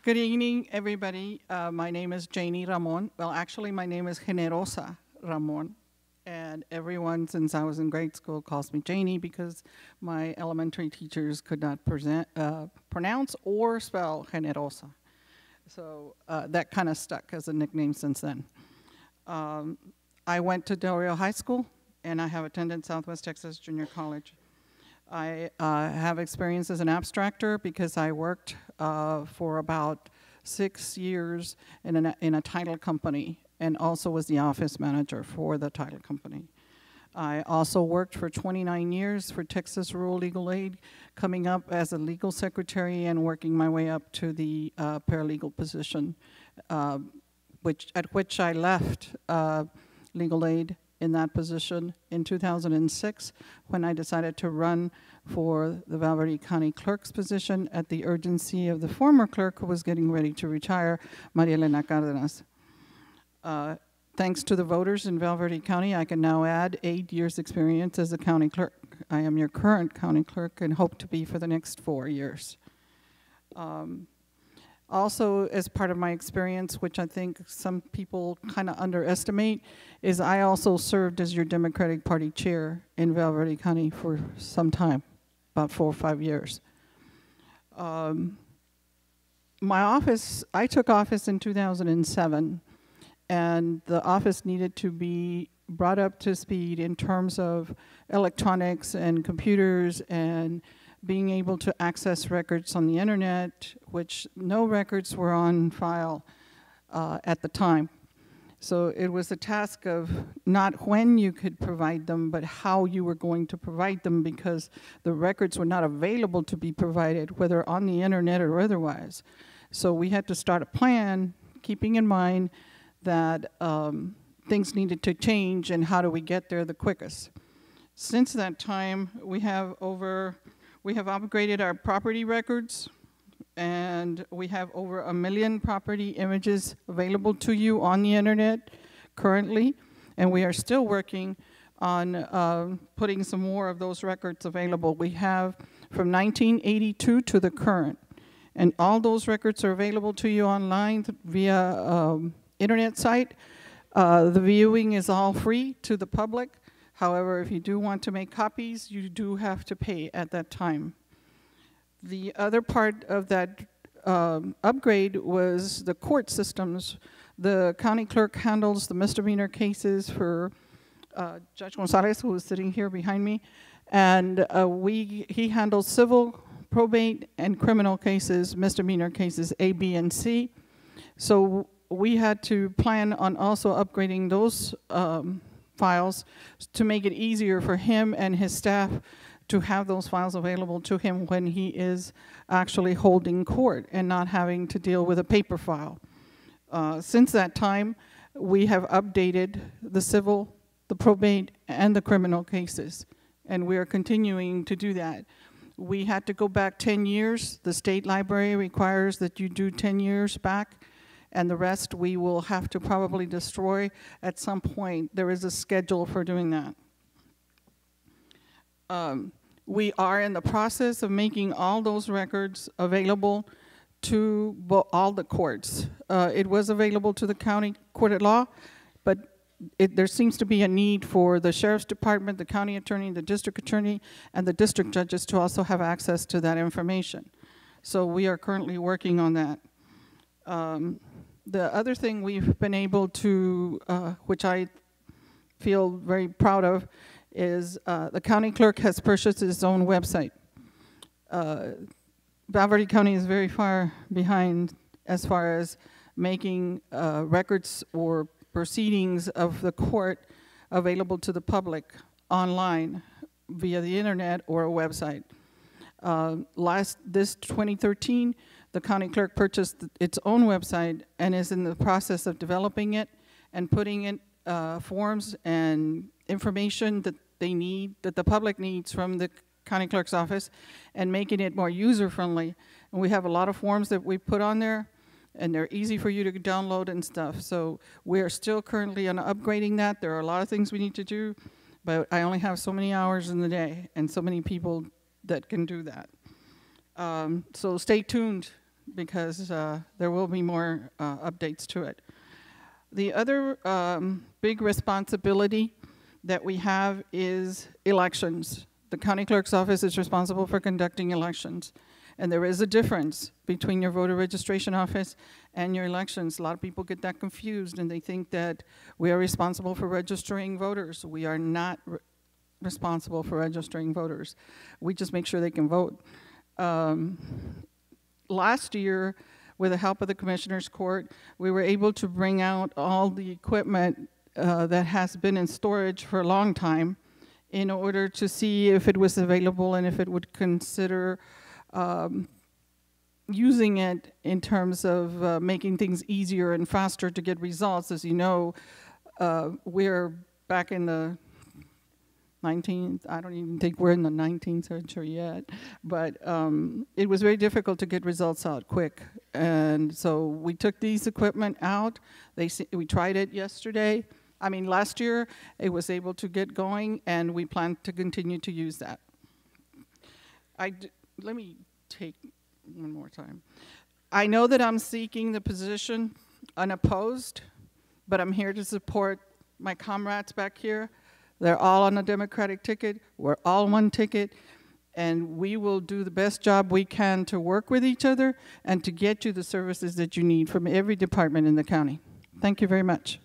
Good evening, everybody. My name is Janie Ramon. Well, actually, my name is Generosa Ramon. And everyone, since I was in grade school, calls me Janie because my elementary teachers could not pronounce or spell Generosa. So that kind of stuck as a nickname since then. I went to Del Rio High School, and I have attended Southwest Texas Junior College. I have experience as an abstractor because I worked for about 6 years in a title company and also was the office manager for the title company. I also worked for 29 years for Texas Rural Legal Aid, coming up as a legal secretary and working my way up to the paralegal position, at which I left legal aid in that position in 2006 when I decided to run for the Verde County Clerk's position at the urgency of the former clerk who was getting ready to retire, Maria Elena Cardenas. Thanks to the voters in Verde County, I can now add 8 years experience as a county clerk. I am your current county clerk and hope to be for the next 4 years. Also, as part of my experience, which I think some people kind of underestimate, is I also served as your Democratic Party chair in Verde County for some time, about 4 or 5 years. My office, I took office in 2007, and the office needed to be brought up to speed in terms of electronics and computers and being able to access records on the internet, which no records were on file at the time. So it was a task of not when you could provide them, but how you were going to provide them, because the records were not available to be provided, whether on the internet or otherwise. So we had to start a plan, keeping in mind that things needed to change and how do we get there the quickest. Since that time, we have upgraded our property records, and we have over 1 million property images available to you on the internet currently, and we are still working on putting some more of those records available. We have from 1982 to the current, and all those records are available to you online via internet site. The viewing is all free to the public. However, if you do want to make copies, you do have to pay at that time. The other part of that upgrade was the court systems. The county clerk handles the misdemeanor cases for Judge Gonzalez, who is sitting here behind me, and he handles civil, probate, and criminal cases, misdemeanor cases A, B, and C. So we had to plan on also upgrading those files to make it easier for him and his staff to have those files available to him when he is actually holding court and not having to deal with a paper file. Since that time, we have updated the civil, the probate, and the criminal cases, and we are continuing to do that. We had to go back 10 years. The state library requires that you do 10 years back, and the rest we will have to probably destroy at some point. There is a schedule for doing that. We are in the process of making all those records available to all the courts. It was available to the county court at law, but there seems to be a need for the sheriff's department, the county attorney, the district attorney, and the district judges to also have access to that information. So we are currently working on that. The other thing we've been able to, which I feel very proud of, is the county clerk has purchased his own website. Verde County is very far behind as far as making records or proceedings of the court available to the public online via the internet or a website. This 2013, the county clerk purchased its own website and is in the process of developing it and putting in forms and information that they need, that the public needs from the county clerk's office, and making it more user-friendly. And we have a lot of forms that we put on there, and they're easy for you to download and stuff. So we're still currently on upgrading that. There are a lot of things we need to do, but I only have so many hours in the day and so many people that can do that. So stay tuned. because there will be more updates to it. The other big responsibility that we have is elections. The county clerk's office is responsible for conducting elections. And there is a difference between your voter registration office and your elections. A lot of people get that confused and they think that we are responsible for registering voters. We are not responsible for registering voters. We just make sure they can vote. Last year, with the help of the Commissioner's Court, we were able to bring out all the equipment that has been in storage for a long time in order to see if it was available and if it would consider using it in terms of making things easier and faster to get results. As you know, we're back in the 19th, I don't even think we're in the 19th century yet, but it was very difficult to get results out quick. And so we took these equipment out. We tried it yesterday. Last year, it was able to get going, and we plan to continue to use that. Let me take one more time. I know that I'm seeking the position unopposed, but I'm here to support my comrades back here. They're all on a Democratic ticket. We're all one ticket, and we will do the best job we can to work with each other and to get you the services that you need from every department in the county. Thank you very much.